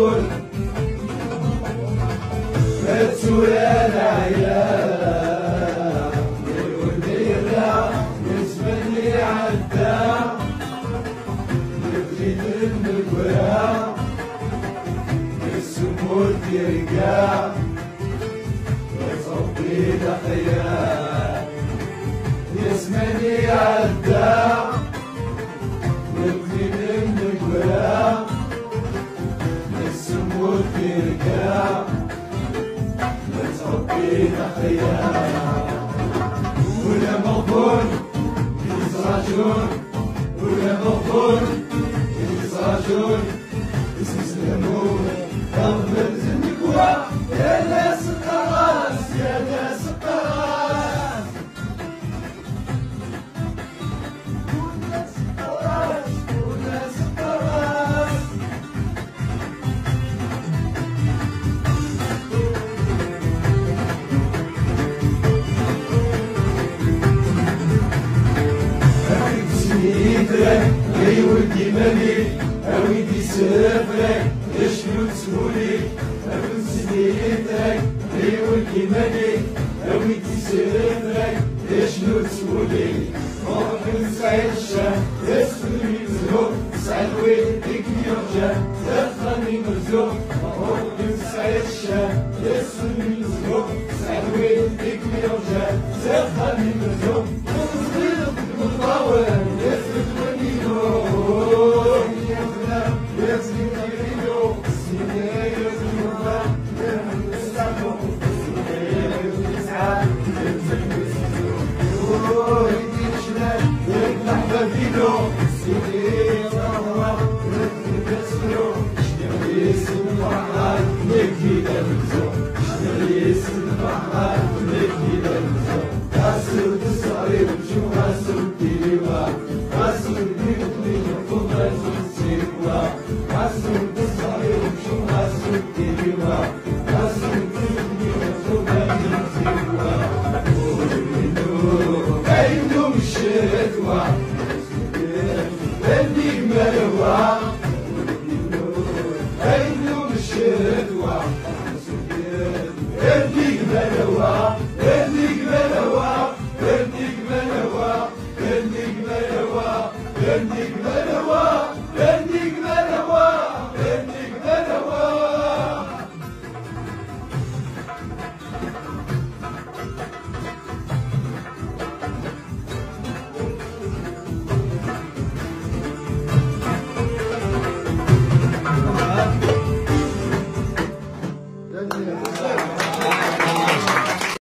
مغفور متسويا العيال والديرة يسمني عدا يبغي النقرة السموت يرقع ويصبي الخيال يسمني عدا يبغي النقرة السموت يرقع ويصبي الخيال ولا مغفور يزرعون ولا مغفور يزرعون يستسلمون قبل النكوة يا ناس القراص يا ناس القراص والناس القراص والناس القراص يا ولدي مالي أويدي سافرك شنو تسولي أبن سنيتك يا ولدي مالي أويدي سافرك شنو تسولي روح نسعد الشام يسولي مزهور سعد ويدك يرجع دخلني مرزوق روح نسعد الشام يسولي مزهور سعد ويدك يرجع دخلني مرزوق ونصير بالطاول يسلك ونينو Yeah.